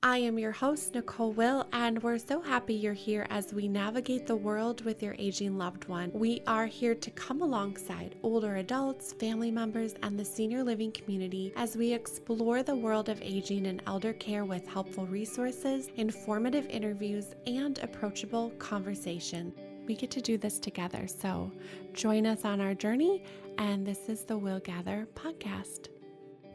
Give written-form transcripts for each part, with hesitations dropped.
I am your host, Nicole Will, and we're so happy you're here as we navigate the world with your aging loved one. We are here to come alongside older adults, family members, and the senior living community as we explore the world of aging and elder care with helpful resources, informative interviews, and approachable conversation. We get to do this together, so join us on our journey, and this is the willGather podcast.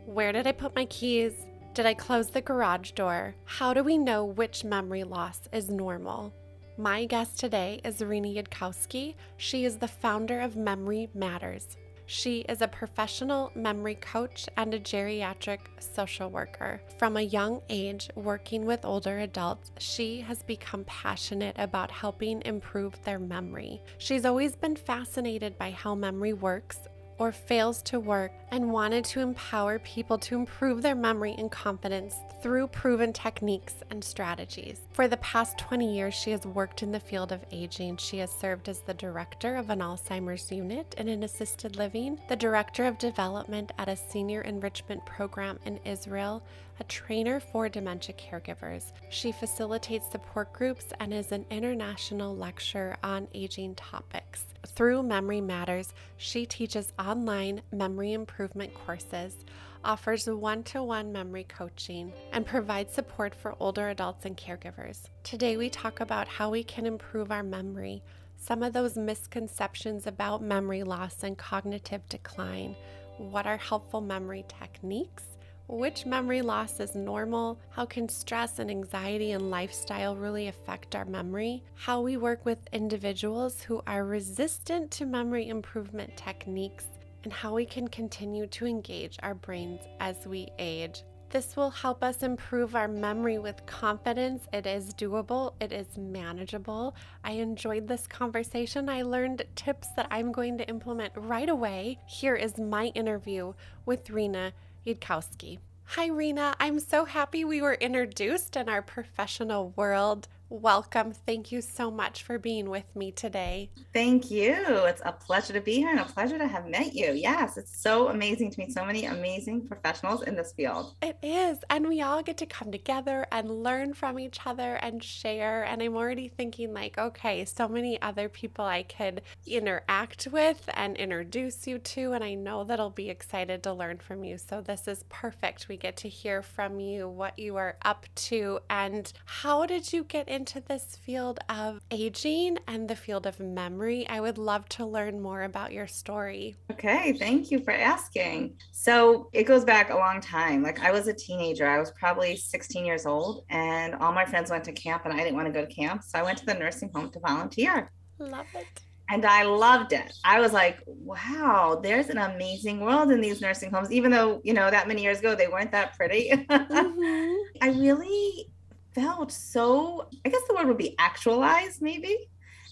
Where did I put my keys? Did I close the garage door? How do we know which memory loss is normal? My guest today is Rena Yudkowsky. She is the founder of Memory Matters. She is a professional memory coach and a geriatric social worker. From a young age, working with older adults, she has become passionate about helping improve their memory. She's always been fascinated by how memory works or fails to work and wanted to empower people to improve their memory and confidence through proven techniques and strategies. For the past 20 years, she has worked in the field of aging. She has served as the director of an Alzheimer's unit in an assisted living, the director of development at a senior enrichment program in Israel, a trainer for dementia caregivers. She facilitates support groups and is an international lecturer on aging topics. Through Memory Matters, she teaches online memory improvement courses, offers one-to-one memory coaching, and provides support for older adults and caregivers. Today we talk about how we can improve our memory, some of those misconceptions about memory loss and cognitive decline, what are helpful memory techniques, which memory loss is normal, how can stress and anxiety and lifestyle really affect our memory, how we work with individuals who are resistant to memory improvement techniques, and how we can continue to engage our brains as we age. This will help us improve our memory with confidence. It is doable. It is manageable. I enjoyed this conversation. I learned tips that I'm going to implement right away. Here is my interview with Rena Yudkowsky. Hi, Rena. I'm so happy we were introduced in our professional world. Welcome. Thank you so much for being with me today. Thank you. It's a pleasure to be here and a pleasure to have met you. Yes, it's so amazing to meet so many amazing professionals in this field. It is. And we all get to come together and learn from each other and share. And I'm already thinking like, okay, so many other people I could interact with and introduce you to. And I know that I'll be excited to learn from you. So this is perfect. We get to hear from you what you are up to and how did you get into this field of aging and the field of memory. I would love to learn more about your story. Okay, thank you for asking. So it goes back a long time. Like I was a teenager. I was probably 16 years old and all my friends went to camp and I didn't want to go to camp. So I went to the nursing home to volunteer. Love it. And I loved it. I was like, wow, there's an amazing world in these nursing homes, even though, that many years ago, they weren't that pretty. Mm-hmm. I really felt so, I guess the word would be actualized, maybe.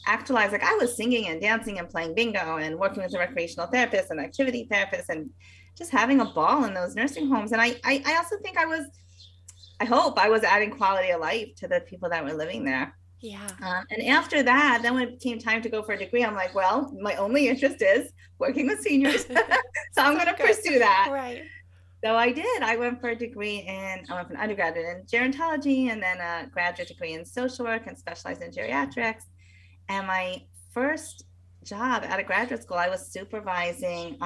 Actualized, like I was singing and dancing and playing bingo and working with a recreational therapist and activity therapist and just having a ball in those nursing homes. And I also think I hope I was adding quality of life to the people that were living there. Yeah. And after that, then when it came time to go for a degree, I'm like, well, my only interest is working with seniors. So I'm going to pursue that. Right. So I did. I went for a degree I went for an undergraduate in gerontology and then a graduate degree in social work and specialized in geriatrics. And my first job out of graduate school, I was supervising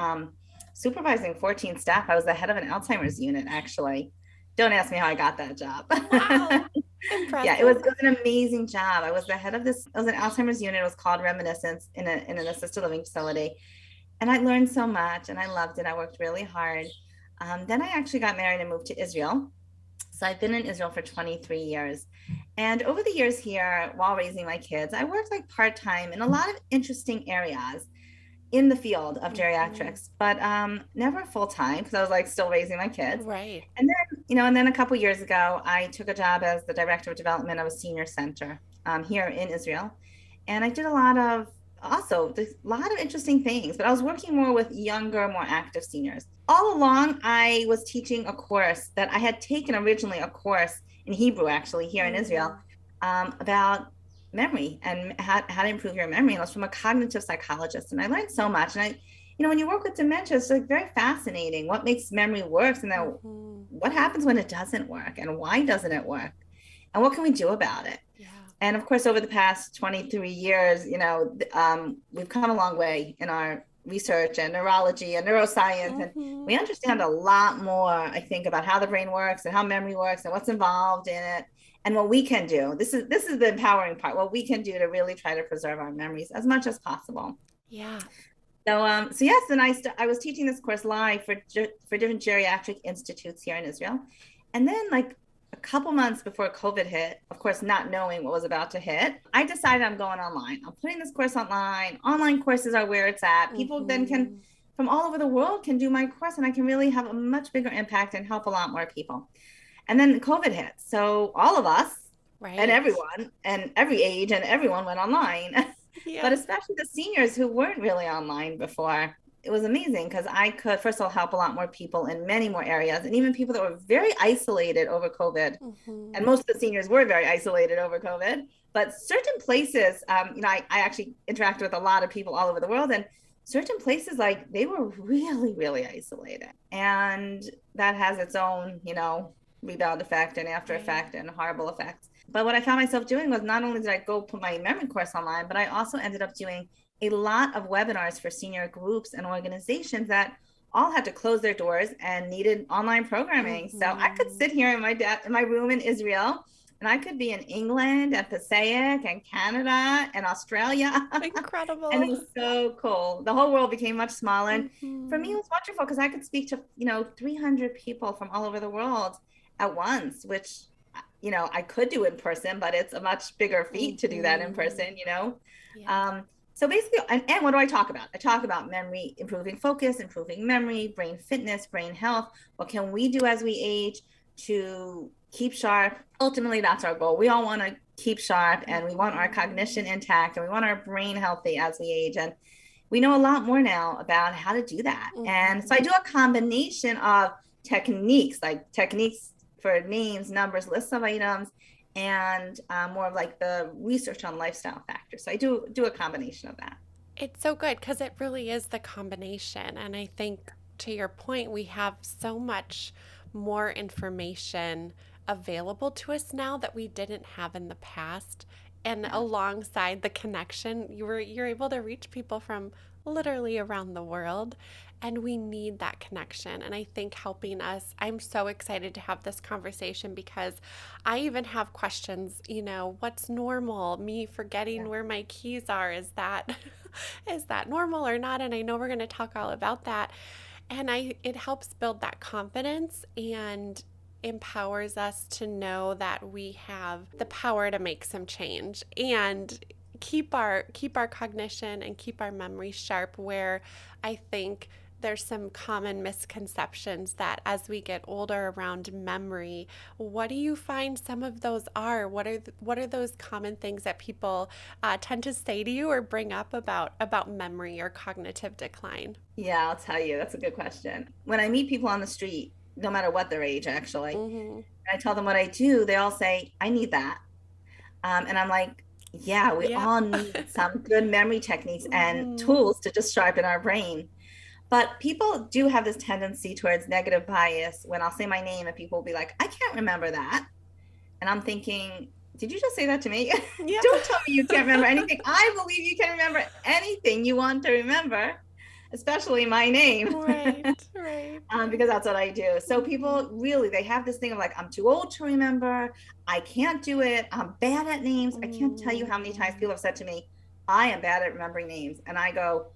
14 staff. I was the head of an Alzheimer's unit, actually. Don't ask me how I got that job. Wow. Impressive. Yeah, it was an amazing job. I was the head of this. It was an Alzheimer's unit. It was called Reminiscence in an assisted living facility. And I learned so much and I loved it. I worked really hard. Then I actually got married and moved to Israel. So I've been in Israel for 23 years. And over the years here, while raising my kids, I worked like part-time in a lot of interesting areas in the field of geriatrics, but never full-time because I was like still raising my kids. Right. And then a couple of years ago, I took a job as the director of development of a senior center here in Israel. And I did a lot of interesting things, but I was working more with younger, more active seniors. All along, I was teaching a course that I had taken originally, a course in Hebrew, actually, here in Israel, about memory and how to improve your memory. And I was from a cognitive psychologist, and I learned so much. And when you work with dementia, it's like very fascinating what makes memory work, and then what happens when it doesn't work, and why doesn't it work, and what can we do about it? Yeah. And of course, over the past 23 years, we've come a long way in our research and neurology and neuroscience. And we understand a lot more, I think, about how the brain works and how memory works and what's involved in it and what we can do. This is the empowering part, what we can do to really try to preserve our memories as much as possible. Yeah. So yes, and I was teaching this course live for different geriatric institutes here in Israel. And then like a couple months before COVID hit, of course, not knowing what was about to hit, I decided I'm going online. I'm putting this course online. Online courses are where it's at. People then can, from all over the world, can do my course, and I can really have a much bigger impact and help a lot more people. And then COVID hit. So all of us, and everyone, and every age, and everyone went online. Yeah. But especially the seniors who weren't really online before. It was amazing because I could, first of all, help a lot more people in many more areas, and even people that were very isolated over COVID. And most of the seniors were very isolated over COVID. But certain places, I actually interacted with a lot of people all over the world, and certain places, like, they were really, really isolated. And that has its own, rebound effect and after effect and horrible effects. But what I found myself doing was not only did I go put my memory course online, but I also ended up doing a lot of webinars for senior groups and organizations that all had to close their doors and needed online programming. So I could sit here in my room in Israel, and I could be in England and Passaic and Canada and Australia. Incredible. And it was so cool. The whole world became much smaller. And for me, it was wonderful because I could speak to, 300 people from all over the world at once, which, I could do in person, but it's a much bigger feat to do that in person, Yeah. So basically, and what do I talk about? I talk about memory, improving focus, improving memory, brain fitness, brain health. What can we do as we age to keep sharp? Ultimately, that's our goal. We all want to keep sharp, and we want our cognition intact, and we want our brain healthy as we age. And we know a lot more now about how to do that. And so I do a combination of techniques for names, numbers, lists of items, and more of like the research on lifestyle factors. So I do a combination of that. It's so good because it really is the combination. And I think, to your point, we have so much more information available to us now that we didn't have in the past. And alongside the connection, you're able to reach people from literally around the world. And we need that connection. And I think helping us, I'm so excited to have this conversation because I even have questions, what's normal? Me forgetting where my keys are, is that normal or not? And I know we're going to talk all about that. And it helps build that confidence and empowers us to know that we have the power to make some change and keep our cognition and keep our memory sharp, where I think there's some common misconceptions that as we get older around memory. What do you find some of those are? What are those common things that people tend to say to you or bring up about memory or cognitive decline? Yeah, I'll tell you. That's a good question. When I meet people on the street, no matter what their age, actually, I tell them what I do, they all say, I need that. And I'm like, yeah, we all need some good memory techniques and tools to just sharpen our brain. But people do have this tendency towards negative bias when I'll say my name and people will be like, I can't remember that. And I'm thinking, did you just say that to me? Yeah. Don't tell me you can't remember anything. I believe you can remember anything you want to remember, especially my name. Right. Because that's what I do. So people really, they have this thing of like, I'm too old to remember. I can't do it. I'm bad at names. I can't tell you how many times people have said to me, I am bad at remembering names. And I go,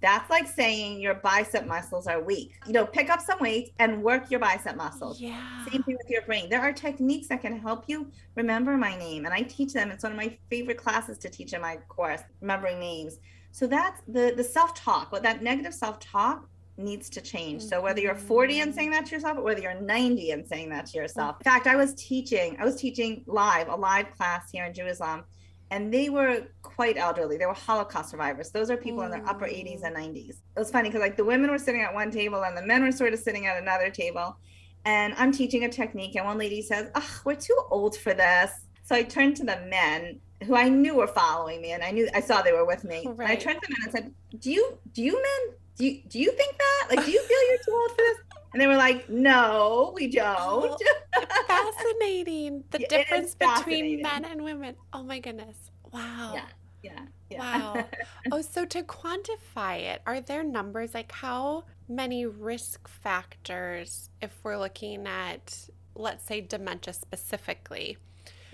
that's like saying your bicep muscles are weak. Pick up some weights and work your bicep muscles. Yeah. Same thing with your brain. There are techniques that can help you remember my name. And I teach them. It's one of my favorite classes to teach in my course, remembering names. So that's the self-talk. What that negative self-talk needs to change. So whether you're 40 and saying that to yourself, or whether you're 90 and saying that to yourself. In fact, I was teaching a live class here in Jerusalem. And they were quite elderly. They were Holocaust survivors. Those are people in their upper 80s and 90s. It was funny because like the women were sitting at one table and the men were sort of sitting at another table. And I'm teaching a technique. And one lady says, we're too old for this. So I turned to the men who I knew were following me. And I saw they were with me. Right. And I turned to them and I said, do you men do you think that? Like, do you feel you're too old for this? And they were like, no, we don't. Oh, fascinating. The It is difference between fascinating. men and women. Oh my goodness. Yeah, Wow. yeah, yeah. Wow. Oh, so to quantify it, are there numbers like how many risk factors, if we're looking at, let's say, dementia specifically,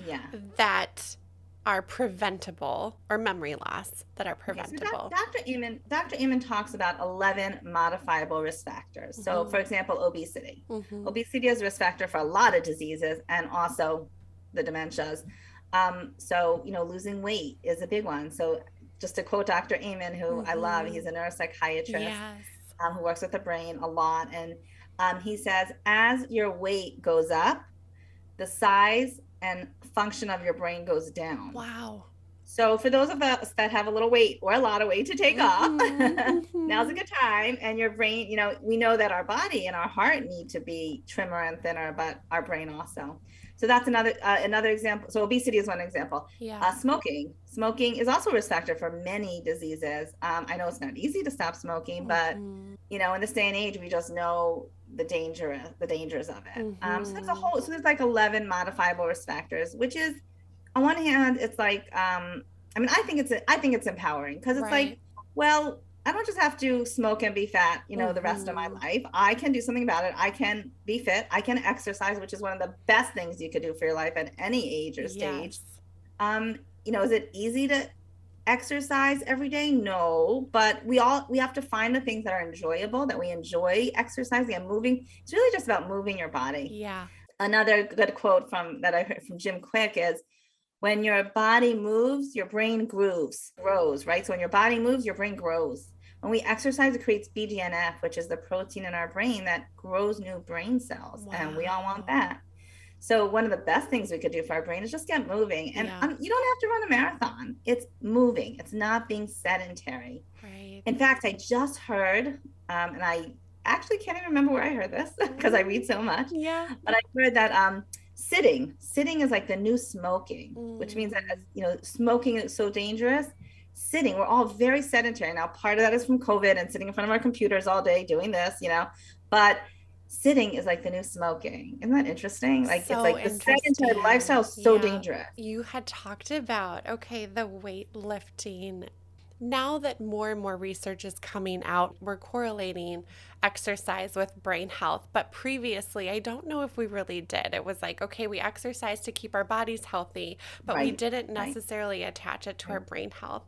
Yeah. that are preventable, or memory loss that are Okay, so preventable? Dr. Amen talks about 11 modifiable risk factors. So, Mm-hmm. for example, obesity. Mm-hmm. Obesity is a risk factor for a lot of diseases and also the dementias. So, losing weight is a big one. So, just to quote Dr. Amen, who I love, Mm-hmm. he's a neuropsychiatrist Yes. who works with the brain a lot. And he says, as your weight goes up, the size and function of your brain goes down. Wow. So for those of us that have a little weight or a lot of weight to take off, Mm-hmm. now's a Mm-hmm. good time. And your brain, we know that our body and our heart need to be trimmer and thinner, but our brain also. So that's another example. So obesity is one example. Yeah. Smoking is also a risk factor for many diseases. I know it's not easy to stop smoking, but Mm-hmm. in this day and age, we just know the dangers of it. Mm-hmm. So there's like 11 modifiable risk factors, which is on one hand, it's like, I think it's empowering because it's like, Right. well, I don't just have to smoke and be fat, the rest of my Mm-hmm. life. I can do something about it. I can be fit. I can exercise, which is one of the best things you could do for your life at any age or stage. Yes. Is it easy to exercise every day? No, but we have to find the things that are enjoyable, that we enjoy exercising and moving. It's really just about moving your body. Yeah. Another good quote that I heard from Jim Quick is, when your body moves, your brain grows, right? So when your body moves, your brain grows. When we exercise, it creates BDNF, which is the protein in our brain that grows new brain cells. And we all want Wow. that. So one of the best things we could do for our brain is just get moving. And Yeah. you don't have to run a marathon. It's moving. It's not being sedentary. Right. In fact, I just heard, and I actually can't even remember where I heard this because I read so much, Yeah. but I heard that sitting is like the new smoking, which means that, Mm. smoking is so dangerous. Sitting, we're all very sedentary now. Part of that is from COVID and sitting in front of our computers all day doing this, but sitting is like the new smoking. Isn't that interesting? Like, it's So like the sedentary interesting. lifestyle is so Yeah. dangerous. You had talked about, okay, the weightlifting. Now that more and more research is coming out, we're correlating exercise with brain health. But previously, I don't know if we really did. It was like, okay, we exercise to keep our bodies healthy, but we Right, didn't right, necessarily attach it to our right, brain health.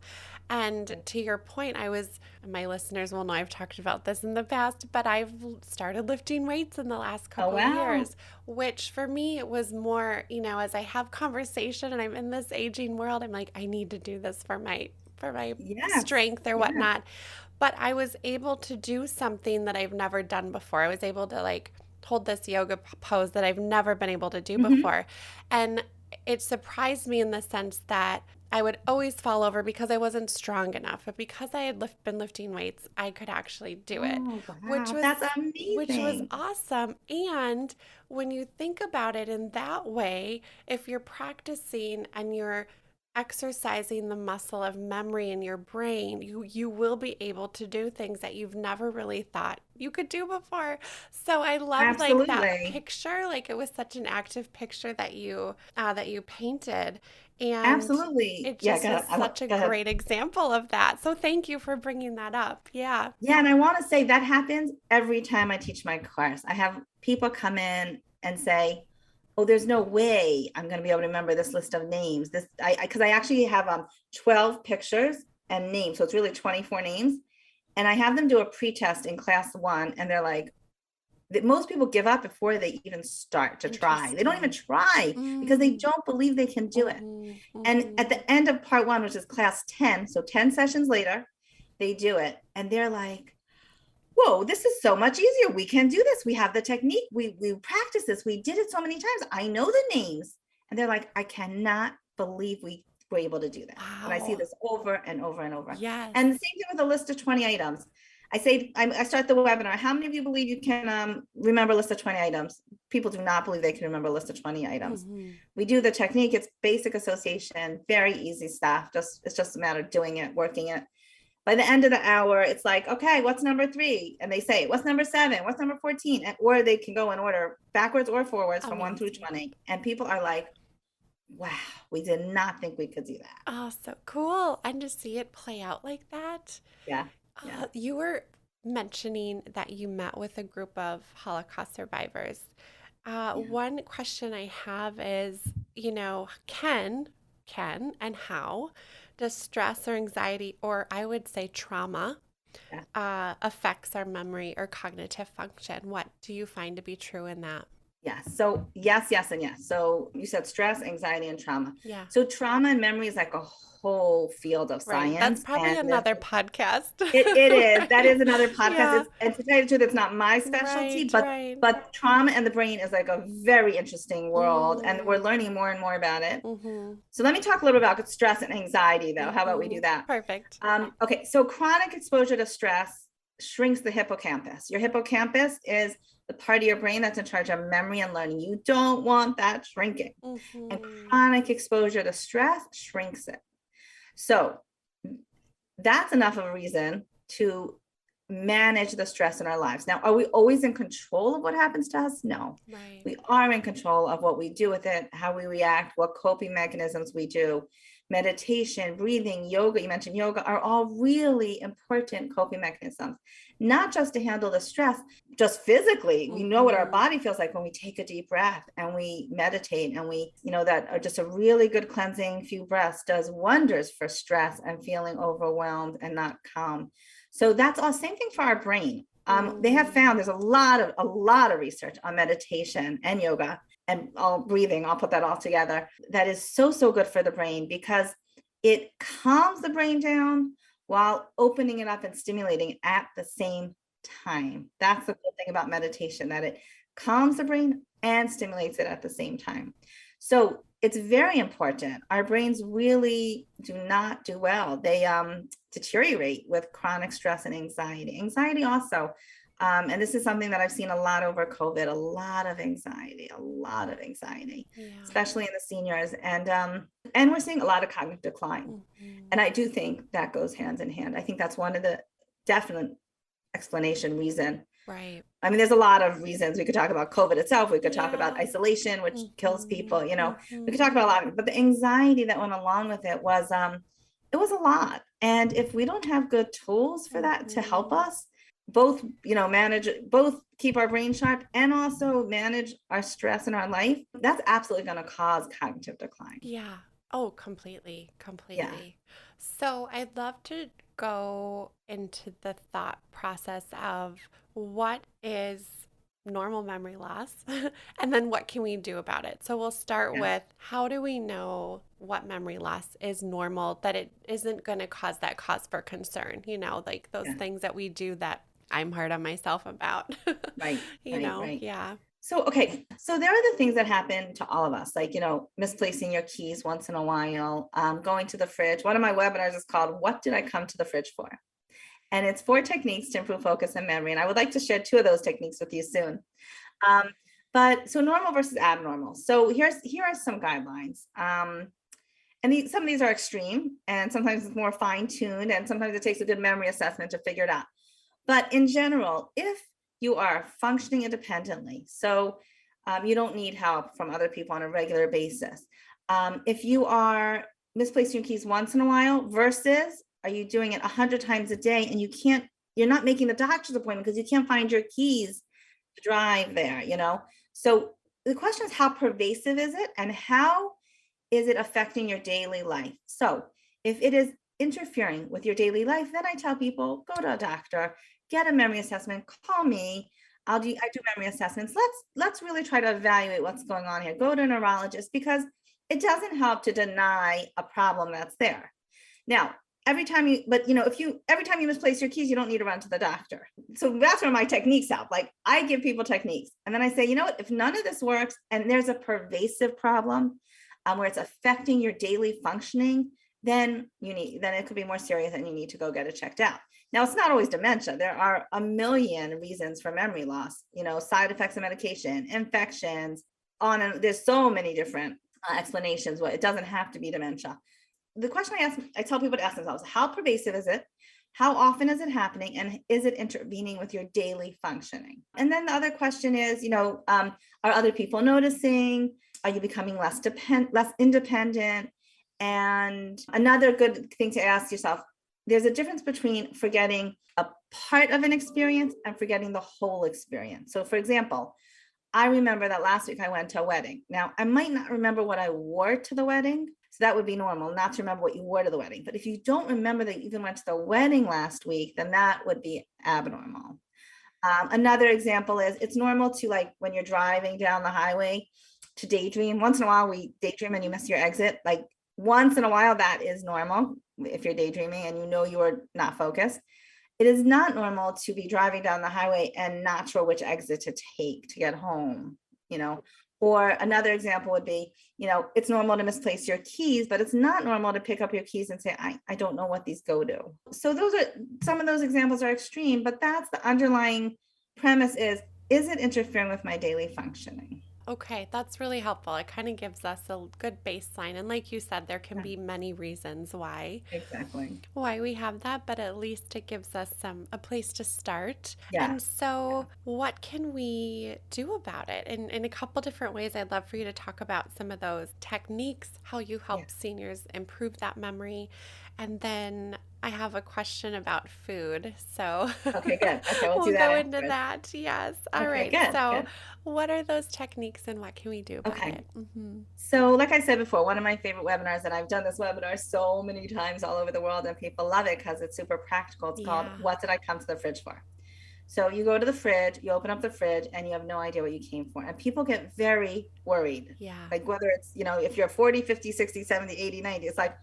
And right. to your point, my listeners will know I've talked about this in the past, but I've started lifting weights in the last Oh, couple wow. years, which for me it was more, as I have conversation and I'm in this aging world, I'm like, I need to do this for my Yes, strength or yes. whatnot. But I was able to do something that I've never done before. I was able to like hold this yoga pose that I've never been able to do Hmm. before. And it surprised me in the sense that I would always fall over because I wasn't strong enough. But because I had been lifting weights, I could actually do it, Oh, which wow. That's was which was amazing. awesome. And when you think about it in that way, if you're practicing and you're exercising the muscle of memory in your brain, you will be able to do things that you've never really thought you could do before. So I loved like that Absolutely. picture, like it was such an active picture that you painted, and Absolutely. it Yeah, just was such a go ahead. great example of that. So thank you for bringing that up. Yeah. Yeah, and I want to say that happens every time I teach my course. I have people come in and say, "Oh, there's no way I'm going to be able to remember this list of names." This I because I actually have 12 pictures and names, so it's really 24 names. And I have them do a pre-test in class 1, and they're like, that most people give up before they even start to try. They don't even Interesting. try because they Mm. don't believe they can do it. Mhm. And at Mhm. the end of part 1, which is class 10, so 10 sessions later, they do it and they're like, whoa, this is so much easier. We can do this. We have the technique. We practice this. We did it so many times. I know the names. And they're like, I cannot believe we were able to do this. And I see Wow. this over and over and over. And the Yes. same thing with a list of 20 items. I say, I start the webinar. How many of you believe you can remember a list of 20 items? People do not believe they can remember a list of 20 items. Mhm. We do the technique. It's basic association, very easy stuff. It's just a matter of doing it, working it. By the end of the hour, it's like, okay, what's number 3? And they say, what's number 7? What's number 14? Or they can go in order backwards or forwards from 1 through 20. And people are like, wow, we did not think we could do that. Oh, so cool. And to see it play out like that. Yeah. Yeah. You were mentioning that you met with a group of Holocaust survivors. One question I have is, can and how does stress or anxiety, or I would say trauma, affects our memory or cognitive function? What do you find to be true in that? Yes. So yes, yes, and yes. So you said stress, anxiety, and trauma. Yeah. So trauma and memory is like a whole field of science. That's probably another podcast. It is. That is another podcast. Yeah. And to tell you the truth, it's not my specialty, but trauma and the brain is like a very interesting world, and we're learning more and more about it. So let me talk a little bit about stress and anxiety, though. How about we do that? Perfect. Okay. So chronic exposure to stress shrinks the hippocampus. Your hippocampus is the part of your brain that's in charge of memory and learning. You don't want that shrinking. And chronic exposure to stress shrinks it. So that's enough of a reason to manage the stress in our lives. Now, are we always in control of what happens to us? No. Right. We are in control of what we do with it, how we react, what coping mechanisms we do. Meditation, breathing, yoga, you mentioned yoga, are all really important coping mechanisms, not just to handle the stress, just physically. We know what our body feels like when we take a deep breath and we meditate, and we, that are just a really good cleansing few breaths does wonders for stress and feeling overwhelmed and not calm. So that's all. Same thing for our brain. They have found there's a lot of research on meditation and yoga and all breathing. I'll put that all together. That is so good for the brain, because it calms the brain down while opening it up and stimulating at the same time. That's the cool thing about meditation, that it calms the brain and stimulates it at the same time. So it's very important. Our brains really do not do well. They deteriorate with chronic stress and anxiety. Anxiety also, and this is something that I've seen a lot over COVID, a lot of anxiety, especially in the seniors. And we're seeing a lot of cognitive decline. And I do think that goes hand in hand. I think that's one of the definite reason. Right. I mean, there's a lot of reasons. We could talk about COVID itself. We could talk about isolation, which kills people, we could talk about a lot of it, but the anxiety that went along with it was a lot. And if we don't have good tools for that to help us both, both keep our brain sharp and also manage our stress in our life, that's absolutely going to cause cognitive decline. Yeah. Oh, completely. Yeah. So I'd love to go into the thought process of what is normal memory loss and then what can we do about it. So we'll start with, how do we know what memory loss is normal, that it isn't going to cause that cause for concern, like those things that we do that I'm hard on myself about. Right. Yeah. So, okay. So there are the things that happen to all of us, like, misplacing your keys once in a while, going to the fridge. One of my webinars is called, What Did I Come to the Fridge For? And it's 4 techniques to improve focus and memory. And I would like to share 2 of those techniques with you soon. But so normal versus abnormal. So here are some guidelines. And some of these are extreme, and sometimes it's more fine-tuned, and sometimes it takes a good memory assessment to figure it out. But in general, if you are functioning independently, so you don't need help from other people on a regular basis. If you are misplacing your keys once in a while versus are you doing it 100 times a day, and you're not making the doctor's appointment because you can't find your keys to drive there, So the question is, how pervasive is it, and how is it affecting your daily life? So if it is interfering with your daily life, then I tell people, go to a doctor, get a memory assessment, call me. I do memory assessments. Let's really try to evaluate what's going on here. Go to a neurologist, because it doesn't help to deny a problem that's there. Now, every time you misplace your keys, you don't need to run to the doctor. So that's where my techniques help. Like, I give people techniques, and then I say, what, if none of this works and there's a pervasive problem where it's affecting your daily functioning, then it could be more serious and you need to go get it checked out. Now, it's not always dementia. There are a million reasons for memory loss, side effects of medication, infections, there's so many different explanations. It doesn't have to be dementia. The question I tell people to ask themselves, how pervasive is it? How often is it happening? And is it intervening with your daily functioning? And then the other question is, are other people noticing? Are you becoming less independent? And another good thing to ask yourself, there's a difference between forgetting a part of an experience and forgetting the whole experience. So for example, I remember that last week I went to a wedding. Now, I might not remember what I wore to the wedding. So that would be normal, not to remember what you wore to the wedding. But if you don't remember that you even went to the wedding last week, then that would be abnormal. Another example is it's normal to, like, when you're driving down the highway, to daydream. Once in a while we daydream and you miss your exit. Like once in a while, that is normal if you're daydreaming and you are not focused. It is not normal to be driving down the highway and not sure which exit to take to get home, Or another example would be, it's normal to misplace your keys, but it's not normal to pick up your keys and say, I don't know what these go to. So some of those examples are extreme, but that's the underlying premise is it interfering with my daily functioning? Okay, that's really helpful. It kind of gives us a good baseline. And like you said, there can be many reasons Exactly. why we have that, but at least it gives us a place to start. Yeah. And so what can we do about it? In a couple different ways, I'd love for you to talk about some of those techniques, how you help seniors improve that memory. And then I have a question about food. So okay, good. Okay, we'll we'll go into that. Yes. All right. Good, so good. what are those techniques and what can we do about it? Mm-hmm. So like I said before, one of my favorite webinars, and I've done this webinar so many times all over the world and people love it because it's super practical. It's called, What Did I Come to the Fridge For? So you go to the fridge, you open up the fridge and you have no idea what you came for. And people get very worried. Yeah. Like whether it's, if you're 40, 50, 60, 70, 80, 90, it's like,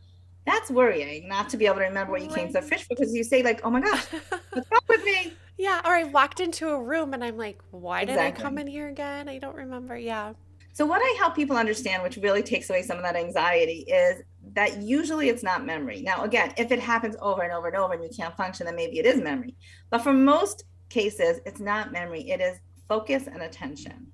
that's worrying not to be able to remember what you came to the fridge for, because you say like, oh my gosh, what's wrong with me? Yeah. Or I walked into a room and I'm like, why did I come in here again? I don't remember. Yeah. So what I help people understand, which really takes away some of that anxiety, is that usually it's not memory. Now, again, if it happens over and over and over and you can't function, then maybe it is memory. But for most cases, it's not memory. It is focus and attention.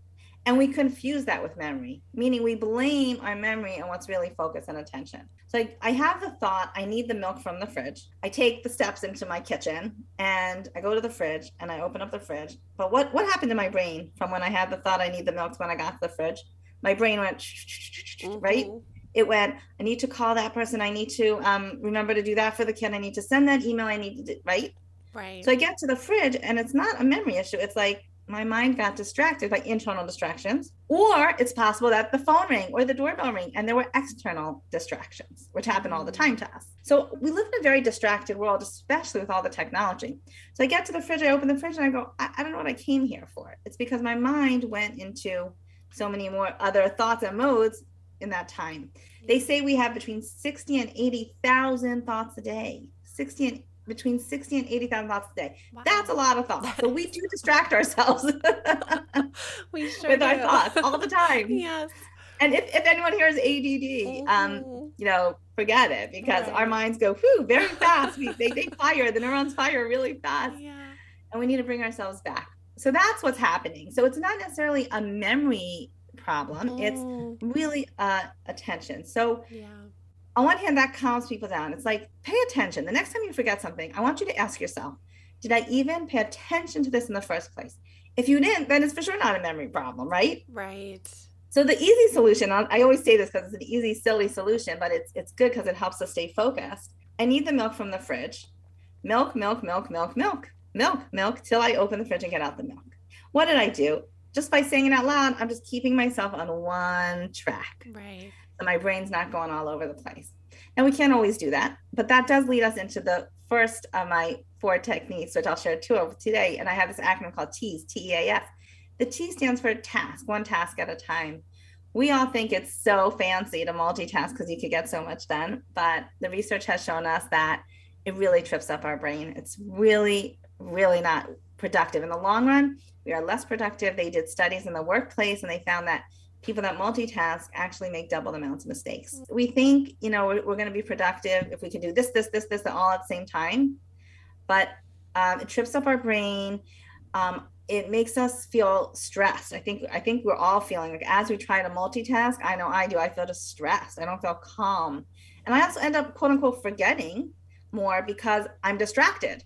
And we confuse that with memory, meaning we blame our memory on what's really focus and attention. So I have the thought, I need the milk from the fridge. I take the steps into my kitchen and I go to the fridge and I open up the fridge. But what happened to my brain from when I had the thought I need the milk to when I got to the fridge? My brain went, right? It went, I need to call that person. I need to remember to do that for the kid. I need to send that email. I need to do, right? Right. So I get to the fridge and it's not a memory issue. It's like, my mind got distracted by internal distractions, or it's possible that the phone rang or the doorbell rang and there were external distractions, which happen all the time to us. So we live in a very distracted world, especially with all the technology. So I get to the fridge, I open the fridge and I go, I don't know what I came here for. It's because my mind went into so many more other thoughts and modes in that time. They say we have between 60 and 80,000 thoughts a day. Between 60 and 80,000 thoughts a day. Wow. That's a lot of thoughts. So we do distract ourselves we sure with do. our thoughts all the time. Yes. And if anyone here is ADD, forget it, because our minds go very fast. They fire, the neurons fire really fast. Yeah. And we need to bring ourselves back. So that's what's happening. So it's not necessarily a memory problem. It's really attention. So on one hand, that calms people down. It's like, pay attention. The next time you forget something, I want you to ask yourself, did I even pay attention to this in the first place? If you didn't, then it's for sure not a memory problem, right? Right. So the easy solution, I always say this because it's an easy, silly solution, but it's good because it helps us stay focused. I need the milk from the fridge. Milk, milk, milk, milk, milk, milk, milk, till I open the fridge and get out the milk. What did I do? Just by saying it out loud, I'm just keeping myself on one track. Right. So my brain's not going all over the place. And we can't always do that, but that does lead us into the first of my 4 techniques, which I'll share 2 of today. And I have this acronym called TEAS, T-E-A-S. The T stands for task, one task at a time. We all think it's so fancy to multitask because you could get so much done, but the research has shown us that it really trips up our brain. It's really, really not productive. In the long run, we are less productive. They did studies in the workplace and they found that people that multitask actually make double the amounts of mistakes. We think, we're going to be productive if we can do this, all at the same time, but it trips up our brain. It makes us feel stressed. I think we're all feeling like as we try to multitask, I know I do, I feel just stressed. I don't feel calm. And I also end up quote unquote forgetting more because I'm distracted.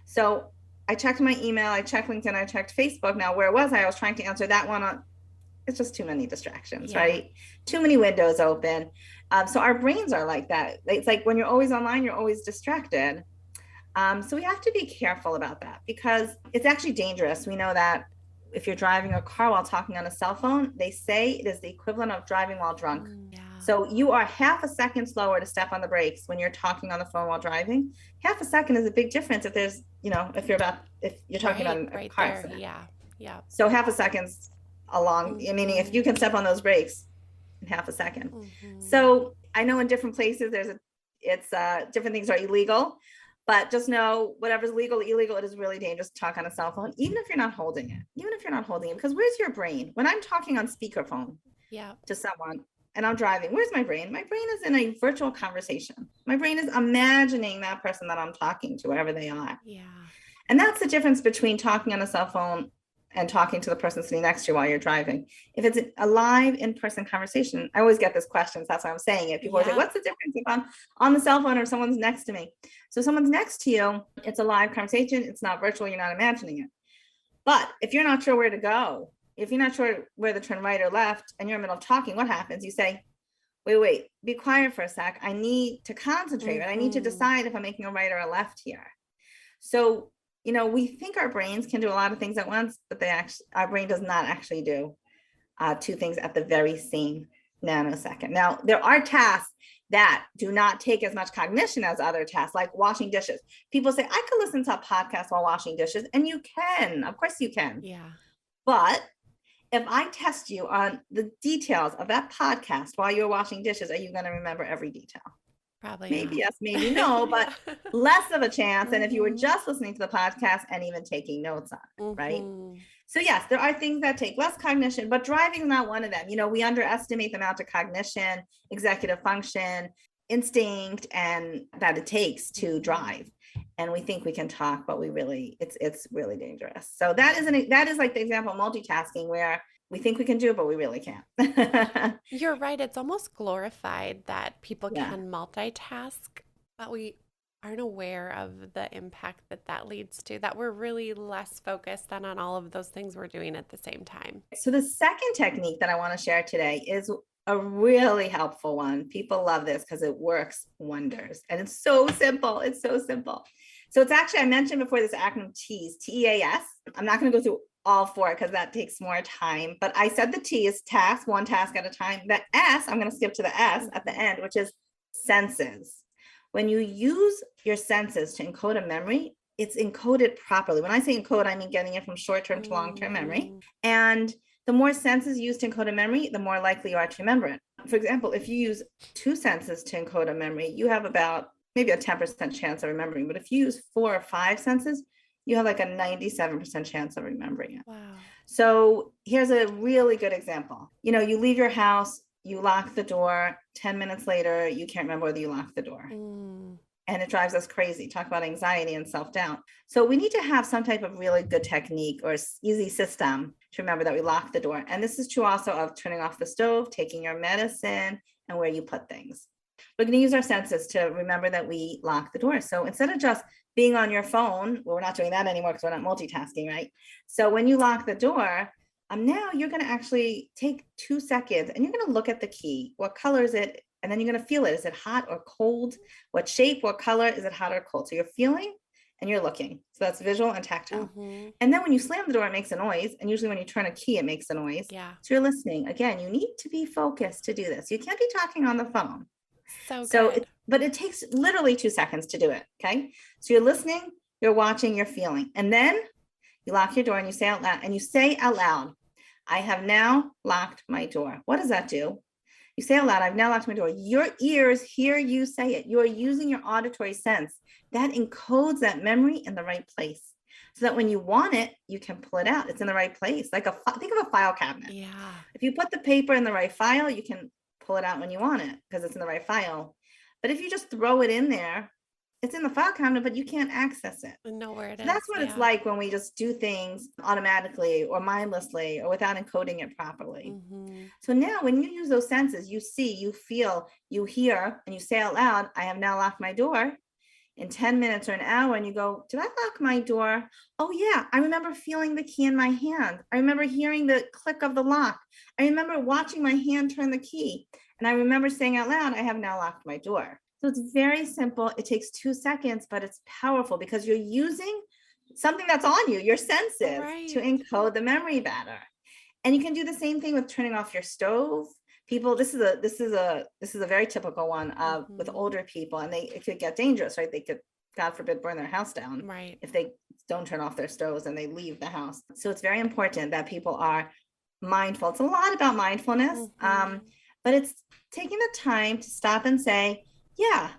So I checked my email, I checked LinkedIn, I checked Facebook. Now, where was I? I was trying to answer that one on, it's just too many distractions, right? Too many windows open. So our brains are like that. It's like when you're always online, you're always distracted. So we have to be careful about that because it's actually dangerous. We know that if you're driving a car while talking on a cell phone, they say it is the equivalent of driving while drunk. So you are half a second slower to step on the brakes when you're talking on the phone while driving. Half a second is a big difference if there's, if you're talking about a car accident. Yeah. So half a second's meaning if you can step on those brakes in half a second. So I know in different places different things are illegal, but just know whatever's legal, illegal, it is really dangerous to talk on a cell phone, even if you're not holding it, because where's your brain? When I'm talking on speakerphone to someone and I'm driving, where's my brain? My brain is in a virtual conversation. My brain is imagining that person that I'm talking to, wherever they are. And that's the difference between talking on a cell phone and talking to the person sitting next to you while you're driving. If it's a live in-person conversation, I always get this question, so that's why I'm saying it. People say, what's the difference if I'm on the cell phone or someone's next to me? So someone's next to you, it's a live conversation, it's not virtual, you're not imagining it. But if you're not sure where to go, if you're not sure where to turn right or left, and you're in the middle of talking, what happens? You say, wait, be quiet for a sec. I need to concentrate, and I need to decide if I'm making a right or a left here. So we think our brains can do a lot of things at once, but our brain does not actually do two things at the very same nanosecond. Now, there are tasks that do not take as much cognition as other tasks, like washing dishes. People say, I could listen to a podcast while washing dishes, and you can. Of course you can. But if I test you on the details of that podcast while you're washing dishes, are you going to remember every detail? Probably maybe not. Yes, maybe no, but less of a chance than if you were just listening to the podcast and even taking notes on it, right? So yes, there are things that take less cognition, but driving is not one of them. We underestimate the amount of cognition, executive function, instinct, and that it takes to drive. And we think we can talk, but it's really dangerous. So that is like the example of multitasking where we think we can do it, but we really can't. You're right. It's almost glorified that people can multitask, but we aren't aware of the impact that leads to, that we're really less focused on all of those things we're doing at the same time. So the second technique that I want to share today is a really helpful one. People love this because it works wonders. And it's so simple. It's so simple. So it's actually, I mentioned before this acronym TEAS, T-E-A-S. I'm not going to go through all four because that takes more time. But I said the T is task, one task at a time. The S, I'm going to skip to the S at the end, which is senses. When you use your senses to encode a memory, it's encoded properly. When I say encode, I mean getting it from short-term to long-term memory. And the more senses used to encode a memory, the more likely you are to remember it. For example, if you use two senses to encode a memory, you have about maybe a 10% chance of remembering. But if you use 4 or 5 senses, you have like a 97% chance of remembering it. Wow. So here's a really good example. You leave your house, you lock the door, 10 minutes later, you can't remember whether you locked the door. And it drives us crazy. Talk about anxiety and self-doubt. So we need to have some type of really good technique or easy system to remember that we locked the door. And this is true also of turning off the stove, taking your medicine, and where you put things. We're going to use our senses to remember that we locked the door. So instead of just being on your phone, well, we're not doing that anymore because we're not multitasking, right? So when you lock the door, now you're going to actually take 2 seconds and you're going to look at the key. What color is it? And then you're going to feel it. Is it hot or cold? What shape, what color? Is it hot or cold? So you're feeling and you're looking. So that's visual and tactile. And then when you slam the door, it makes a noise. And usually when you turn a key, it makes a noise. So you're listening. Again, you need to be focused to do this. You can't be talking on the phone. But it takes literally 2 seconds to do it. Okay. So you're listening, you're watching, you're feeling. And then you lock your door and you say out loud, I have now locked my door. What does that do? You say out loud, I've now locked my door. Your ears hear you say it. You're using your auditory sense. That encodes that memory in the right place. So that when you want it, you can pull it out. It's in the right place. Think of a file cabinet. If you put the paper in the right file, you can pull it out when you want it because it's in the right file. But if you just throw it in there, it's in the file cabinet, but you can't access it. Know where it is. That's what it's like when we just do things automatically or mindlessly or without encoding it properly. So now when you use those senses, you see, you feel, you hear, and you say out loud, I have now locked my door. in 10 minutes or an hour, and you go, did I lock my door? Oh yeah, I remember feeling the key in my hand. I remember hearing the click of the lock. I remember watching my hand turn the key. And I remember saying out loud, I have now locked my door. So it's very simple. It takes 2 seconds, but it's powerful because you're using something that's on you, your senses, to encode the memory better. And you can do the same thing with turning off your stove. People, this is a very typical one with older people, and it could get dangerous, right? They could, God forbid, burn their house down if they don't turn off their stoves and they leave the house. So it's very important that people are mindful. It's a lot about mindfulness, but it's taking the time to stop and say, yeah,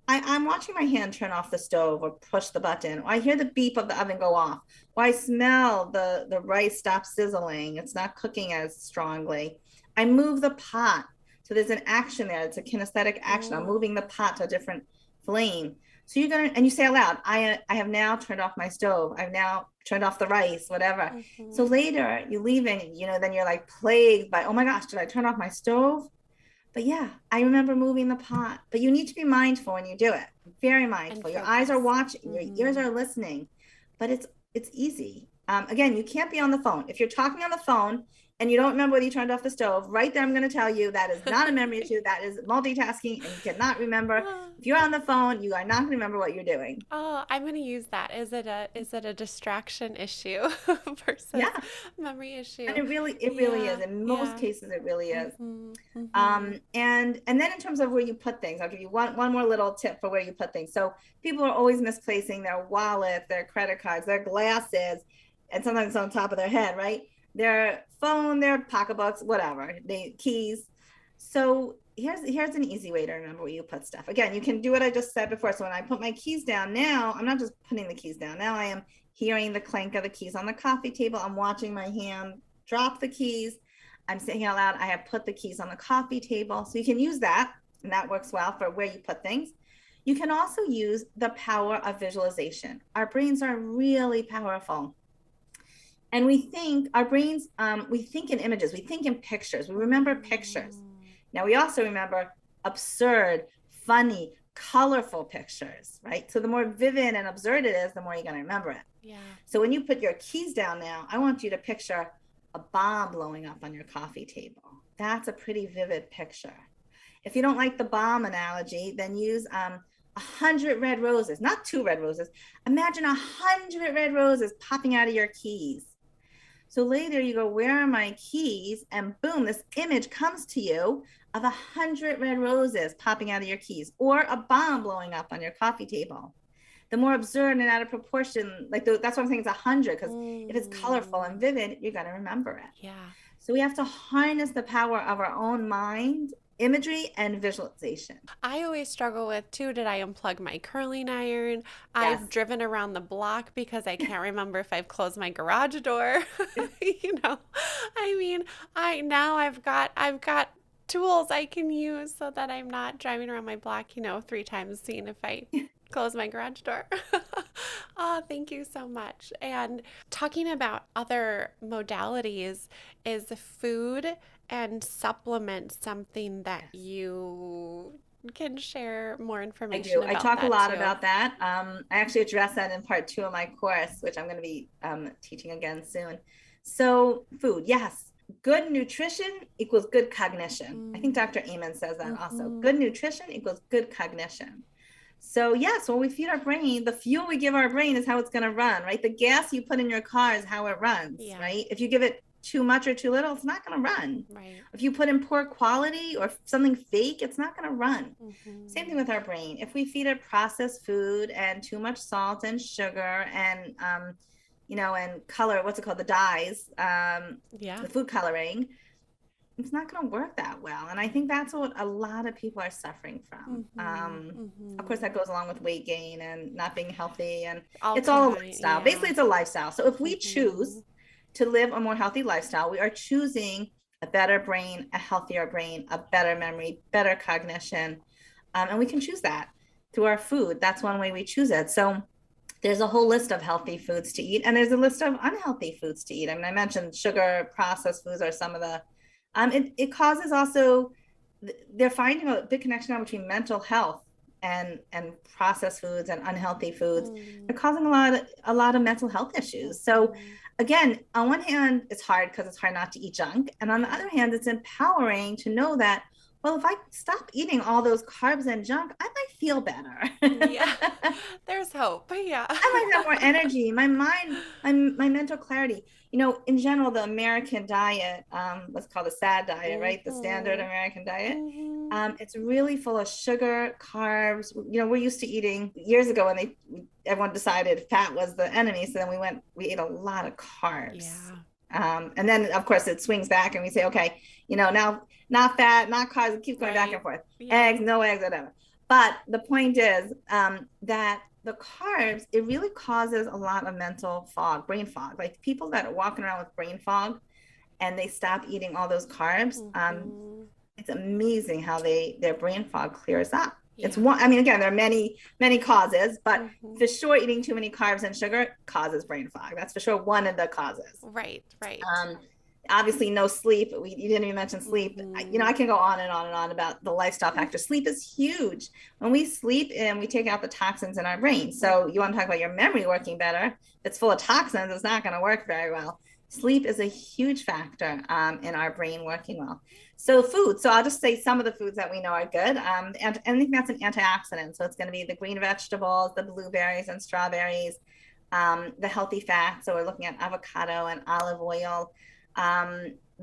I'm watching my hand turn off the stove or push the button, or I hear the beep of the oven go off, or I smell the rice stop sizzling. It's not cooking as strongly. I move the pot. So there's an action there. It's a kinesthetic action. I'm moving the pot to a different flame. So you're going to, and you say out loud, I have now turned off my stove. I've now turned off the rice, whatever. So later you leave and, then you're like plagued by, oh my gosh, did I turn off my stove? But yeah, I remember moving the pot. But you need to be mindful when you do it. Very mindful. Your eyes are watching, your ears are listening. But it's easy. Again, you can't be on the phone. If you're talking on the phone and you don't remember whether you turned off the stove, right there, I'm going to tell you that is not a memory issue. That is multitasking, and you cannot remember. If you're on the phone, you are not going to remember what you're doing. Oh, I'm going to use that. Is it a distraction issue versus memory issue? And it really is. In most cases, it really is. And then in terms of where you put things, I'll give you one more little tip for where you put things. So people are always misplacing their wallet, their credit cards, their glasses, and sometimes it's on top of their head, right? Their phone, their pocketbooks, whatever, the keys. So here's an easy way to remember where you put stuff. Again, you can do what I just said before. So when I put my keys down now, I'm not just putting the keys down. Now I am hearing the clank of the keys on the coffee table. I'm watching my hand drop the keys. I'm saying out loud, I have put the keys on the coffee table. So you can use that, and that works well for where you put things. You can also use the power of visualization. Our brains are really powerful. And our brains, we think in images, we think in pictures, we remember pictures. Now we also remember absurd, funny, colorful pictures, right? So the more vivid and absurd it is, the more you're going to remember it. Yeah. So when you put your keys down now, I want you to picture a bomb blowing up on your coffee table. That's a pretty vivid picture. If you don't like the bomb analogy, then use 100 red roses, not 2 red roses. Imagine 100 red roses popping out of your keys. So later you go, where are my keys? And boom, this image comes to you of 100 red roses popping out of your keys, or a bomb blowing up on your coffee table. The more absurd and out of proportion, that's what I'm saying, it's 100, because if it's colorful and vivid, you're going to remember it. Yeah. So we have to harness the power of our own mind, imagery, and visualization. I always struggle with, too, did I unplug my curling iron? I've driven around the block because I can't remember if I've closed my garage door. I've got tools I can use so that I'm not driving around my block, 3 times seeing if I close my garage door. Oh, thank you so much. And talking about other modalities, is food and supplement something that you can share more information about? I talk a lot about that. I actually address that in part 2 of my course, which I'm going to be teaching again soon. So food, yes. Good nutrition equals good cognition. I think Dr. Amen says that also. Good nutrition equals good cognition. So when we feed our brain, the fuel we give our brain is how it's going to run, right? The gas you put in your car is how it runs, right? If you give it too much or too little, it's not going to run. Right. If you put in poor quality or something fake, it's not going to run. Same thing with our brain. If we feed it processed food and too much salt and sugar and, and color, what's it called? The dyes, the food coloring, it's not going to work that well. And I think that's what a lot of people are suffering from. Of course, that goes along with weight gain and not being healthy. And it's all a lifestyle. Yeah. Basically, it's a lifestyle. So if we choose to live a more healthy lifestyle, we are choosing a better brain, a healthier brain, a better memory, better cognition. And we can choose that through our food. That's one way we choose it. So there's a whole list of healthy foods to eat, and there's a list of unhealthy foods to eat. I mean, I mentioned sugar, processed foods are some of the, it causes also, they're finding a big connection now between mental health and processed foods and unhealthy foods, Mm. they're causing a lot of mental health issues. So Mhm. again, on one hand, it's hard because it's hard not to eat junk. And on the Yeah. other hand, it's empowering to know that, well, if I stop eating all those carbs and junk, I might feel better. Yeah. There's hope. Yeah. I might have more energy, my mind, my mental clarity. In general, the American diet, what's called the SAD diet, right? The standard Mhm. American diet. Mhm. It's really full of sugar, carbs. We're used to eating years ago when everyone decided fat was the enemy. So then we ate a lot of carbs. Yeah. And then of course it swings back and we say, okay, now not fat, not carbs, it keeps going back and Right. forth. Yeah. Eggs, no eggs, whatever. But the point is that the carbs, it really causes a lot of mental fog, brain fog. Like people that are walking around with brain fog and they stop eating all those carbs, Mhm. it's amazing how their brain fog clears up. It's Yeah. one, I mean, again, there are many causes, but Mhm. for sure, eating too many carbs and sugar causes brain fog. That's for sure one of the causes. Right. Right. Um, Obviously, no sleep. You didn't even mention sleep. I Mhm. can go on and on and on about the lifestyle factor. Sleep is huge. When we sleep and we take out the toxins in our brain. So you want to talk about your memory working better? If it's full of toxins, it's not going to work very well. Sleep is a huge factor in our brain working well. So food. So I'll just say some of the foods that we know are good. And anything that's an antioxidant. So it's going to be the green vegetables, the blueberries and strawberries, the healthy fats. So we're looking at avocado and olive oil.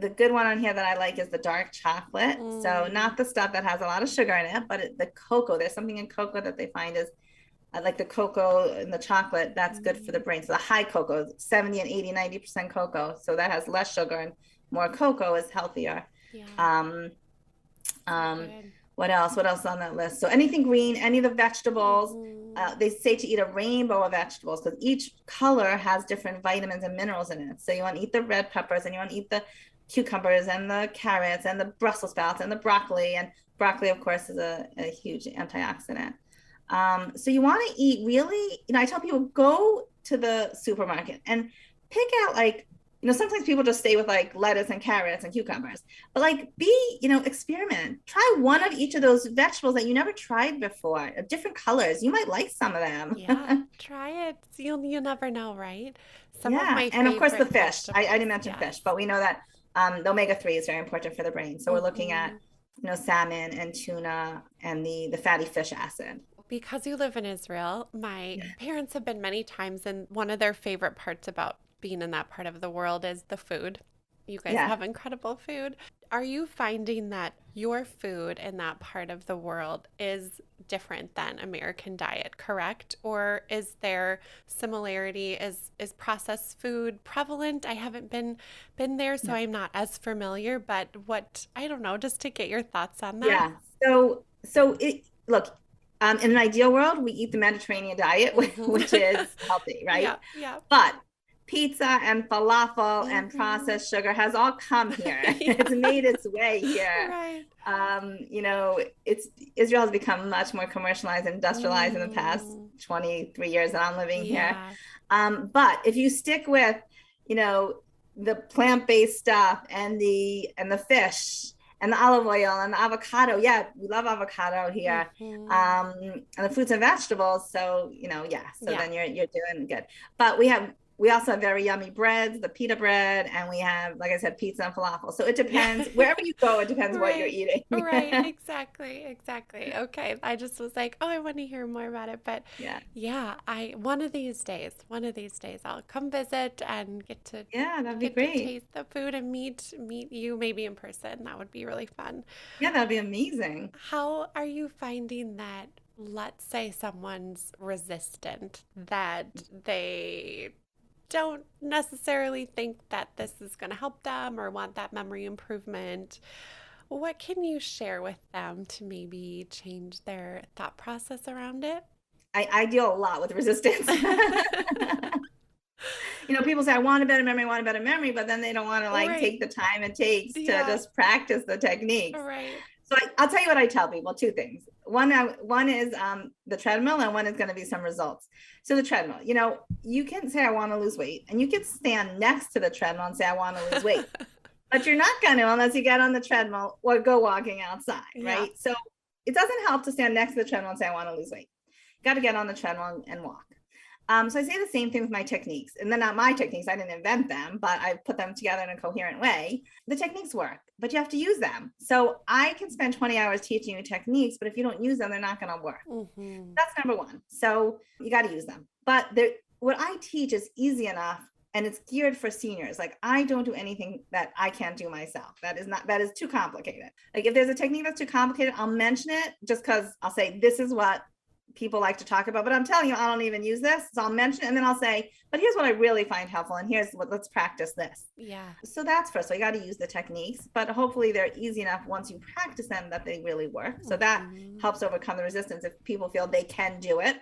The good one on here that I like is the dark chocolate. So Mm. not the stuff that has a lot of sugar in it, but the cocoa. There's something in cocoa that they find is like the cocoa and the chocolate, that's good for the Mhm. brain. So the high cocoa, 70 and 80, 90% cocoa. So that has less sugar and more cocoa is healthier. Yeah. Um, So um, good. what else? What else on that list? So anything green, any of the vegetables. Mhm. They say to eat a rainbow of vegetables because each color has different vitamins and minerals in it. So you want to eat the red peppers and you want to eat the cucumbers and the carrots and the Brussels sprouts and the broccoli. And broccoli, of course, is a huge antioxidant. So you want to eat really, I tell people go to the supermarket and pick out like, sometimes people just stay with like lettuce and carrots and cucumbers, but like experiment. Try one of each of those vegetables that you never tried before, different colors. You might like some of Yeah. them. Try it. You never know, right? Some of Yeah. my And of course, the favorite fish. I vegetables. didn't mention Yes. fish, but we know that the omega-3 is very important for the brain. So we're looking at, Mhm. salmon and tuna and the fatty fish acid. Because you live in Israel, my parents have been many times, and one of their favorite parts about being in that part of the world is the food. You guys Yeah. have incredible food. Are you finding that your food in that part of the world is different than American diet, correct? Or is there similarity? Is processed food prevalent? I haven't been there, so Yeah. I'm not as familiar, but I don't know, just to get your thoughts on that. Yeah. So it look, in an ideal world, we eat the Mediterranean diet, Hmm. which is healthy, right? Yeah, yeah. But pizza and falafel and Hmm. processed sugar has all come here. Yeah. It's made its way here. Right. It's Israel has become much more commercialized and industrialized in the past Mm, 23 years that I'm living here. yeah. But if you stick with, you know, the plant-based stuff and the fish and the olive oil and the avocado, yeah, we love avocado here. Hmm. And the fruits and vegetables. So, yeah, so Yeah. then you're doing good. But we also have very yummy breads, the pita bread, and we have, like I said, pizza and falafel. So it Yeah. depends. Wherever you go, it depends what you're Right. eating. Right. Exactly. Exactly. Okay. I just was like, oh, I want to hear more about it. But Yeah. yeah, one of these days I'll come visit and Yeah, that'd be get to great. taste the food and meet you maybe in person. That would be really fun. Yeah, that'd be amazing. How are you finding that, let's say someone's resistant, that they don't necessarily think that this is going to help them or want that memory improvement? What can you share with them to maybe change their thought process around it? I deal a lot with resistance. People say, I want a better memory, but then they don't want to like Right. take the time it takes to Yeah. just practice the techniques. Right. So I'll tell you what I tell people, two things. One is the treadmill, and one is going to be some results. So the treadmill, you can say, I want to lose weight, and you can stand next to the treadmill and say, I want to lose weight. But you're not going to unless you get on the treadmill or go walking outside, Yeah. right? So it doesn't help to stand next to the treadmill and say, I want to lose weight. Got to get on the treadmill and walk. So I say the same thing with my techniques, and they're not my techniques. I didn't invent them, but I put them together in a coherent way. The techniques work, but you have to use them. So I can spend 20 hours teaching you techniques, but if you don't use them, they're not going to work. Mm-hmm. That's number one. So you got to use them. But what I teach is easy enough, and it's geared for seniors. Like, I don't do anything that I can't do myself. That is too complicated. Like, if there's a technique that's too complicated, I'll mention it just because I'll say, this is what people like to talk about, but I'm telling you, I don't even use this. So I'll mention it, and then I'll say, but here's what I really find helpful. And here's what, let's practice this. Yeah. So that's first. So you got to use the techniques, but hopefully they're easy enough once you practice them that they really work. So that helps overcome the resistance if people feel they can do it.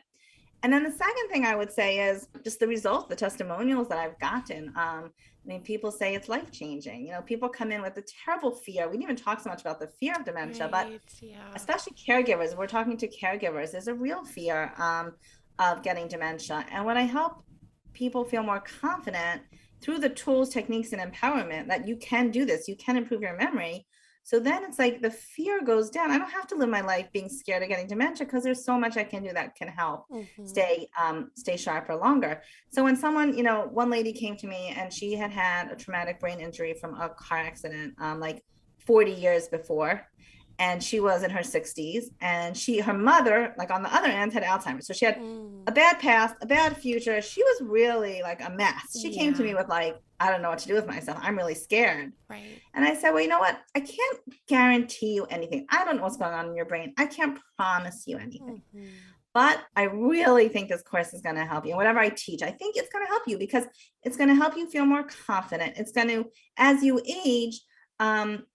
And then the second thing I would say is just the results, the testimonials that I've gotten. I mean, people say it's life-changing. You know, people come in with a terrible fear. We didn't even talk so much about the fear of dementia, but especially caregivers, we're talking to caregivers. There's a real fear of getting dementia. And when I help people feel more confident through the tools, techniques, and empowerment that you can do this, you can improve your memory. So then it's like the fear goes down. I don't have to live my life being scared of getting dementia because there's so much I can do that can help stay sharper longer. So when someone, one lady came to me and she had a traumatic brain injury from a car accident like 40 years before. And she was in her 60s, and her mother, like on the other end, had Alzheimer's. So she had a bad past, a bad future. She was really like a mess. She came to me with like, I don't know what to do with myself. I'm really scared. Right. And I said, well, you know what? I can't guarantee you anything. I don't know what's going on in your brain. I can't promise you anything. But I really think this course is going to help you. Whatever I teach, I think it's going to help you because it's going to help you feel more confident. It's going to, as you age,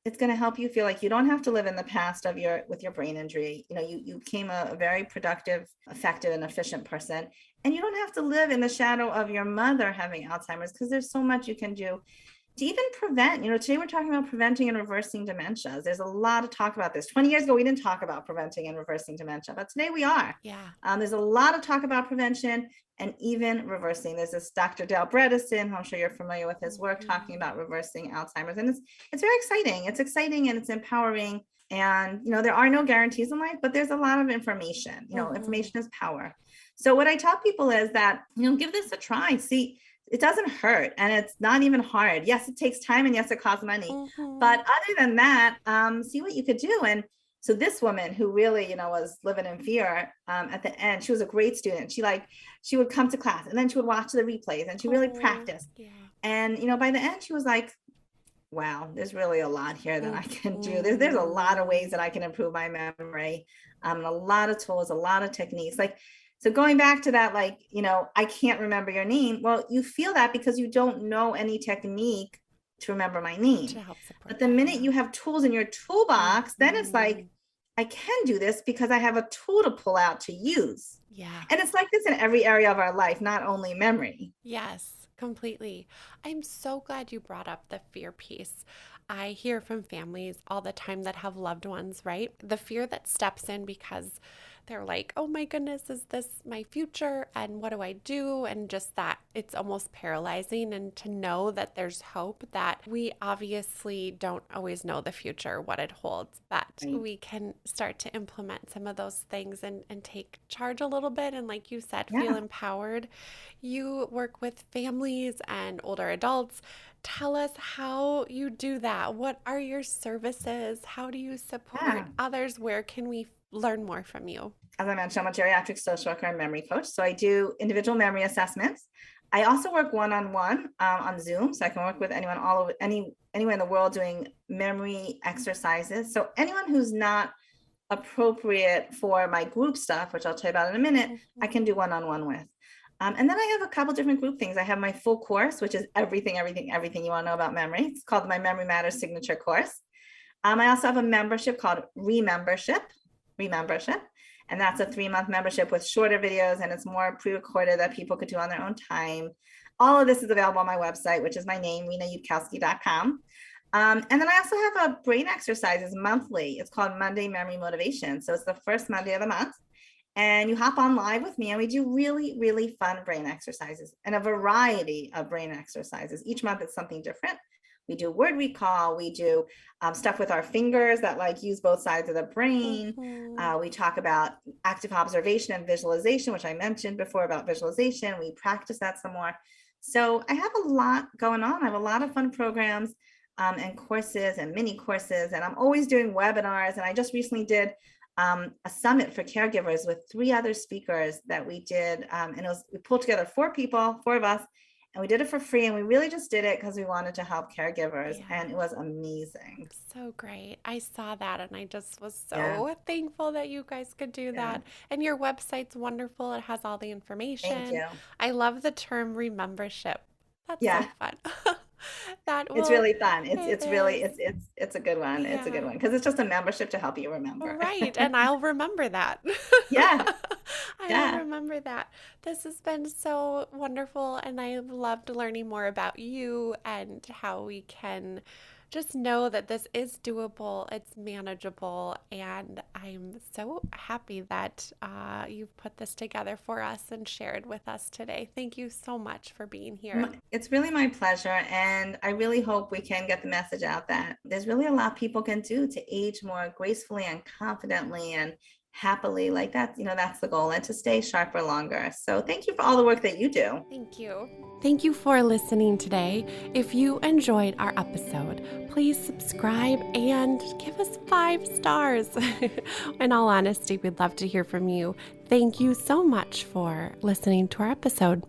it's going to help you feel like you don't have to live in the past with your brain injury. You became a very productive, effective, and efficient person, and you don't have to live in the shadow of your mother having Alzheimer's because there's so much you can do to even prevent. Today we're talking about preventing and reversing dementias. There's a lot of talk about this. 20 years ago, we didn't talk about preventing and reversing dementia, but today we are. Yeah. There's a lot of talk about prevention and even reversing. There's this Dr. Dale Bredesen, who I'm sure you're familiar with his work, talking about reversing Alzheimer's. And it's very exciting. It's exciting and it's empowering. And, there are no guarantees in life, but there's a lot of information. Information is power. So what I tell people is that, give this a try. See, it doesn't hurt and it's not even hard. Yes, it takes time and yes, it costs money. But other than that, see what you could do. And so this woman who really, was living in fear at the end, she was a great student. She would come to class and then she would watch the replays and she really practiced. Yeah. And, by the end, she was like, wow, there's really a lot here that I can do. There's a lot of ways that I can improve my memory, a lot of tools, a lot of techniques. So going back to that, I can't remember your name. Well, you feel that because you don't know any technique to remember my name. But the minute you have tools in your toolbox, then it's like, I can do this because I have a tool to pull out to use. Yeah. And it's like this in every area of our life, not only memory. Yes, completely. I'm so glad you brought up the fear piece. I hear from families all the time that have loved ones, right? The fear that steps in because they're like, oh my goodness, is this my future? And what do I do? And just that it's almost paralyzing. And to know that there's hope, that we obviously don't always know the future, what it holds, but we can start to implement some of those things and take charge a little bit. And like you said, feel empowered. You work with families and older adults. Tell us how you do that. What are your services? How do you support others? Where can we learn more from you? As I mentioned, I'm a geriatric social worker and memory coach. So I do individual memory assessments. I also work one-on-one on Zoom. So I can work with anyone anywhere in the world doing memory exercises. So anyone who's not appropriate for my group stuff, which I'll tell you about in a minute, I can do one-on-one with. And then I have a couple different group things. I have my full course, which is everything you want to know about memory. It's called my Memory Matters Signature Course. I also have a membership called Remembership. And that's a 3-month membership with shorter videos, and it's more pre-recorded that people could do on their own time. All of this is available on my website, which is my name, RenaYudkowsky.com. And then I also have a brain exercises monthly. It's called Monday Memory Motivation. So it's the first Monday of the month. And you hop on live with me and we do really, really fun brain exercises and a variety of brain exercises. Each month it's something different. We do word recall. We do stuff with our fingers that like use both sides of the brain. We talk about active observation and visualization, which I mentioned before about visualization. We practice that some more. So I have a lot going on. I have a lot of fun programs and courses and mini courses, and I'm always doing webinars. And I just recently did a summit for caregivers with 3 other speakers that we did. And we pulled together 4 people, 4 of us, and we did it for free. And we really just did it because we wanted to help caregivers. And it was amazing. So great. I saw that and I just was so thankful that you guys could do that. And your website's wonderful. It has all the information. Thank you. I love the term remembership. That's so fun. It's really fun. It's really it's a good one. It's a good one because it's just a membership to help you remember. Right. And I'll remember that. I'll remember that. This has been so wonderful, and I've loved learning more about you and how we can just know that this is doable, it's manageable, and I'm so happy that you've put this together for us and shared with us today. Thank you so much for being here. It's really my pleasure, and I really hope we can get the message out that there's really a lot people can do to age more gracefully and confidently and happily. Like that, that's the goal, and to stay sharper longer. So thank you for all the work that you do. Thank you. Thank you for listening today. If you enjoyed our episode, please subscribe and give us 5 stars. In all honesty, we'd love to hear from you. Thank you so much for listening to our episode.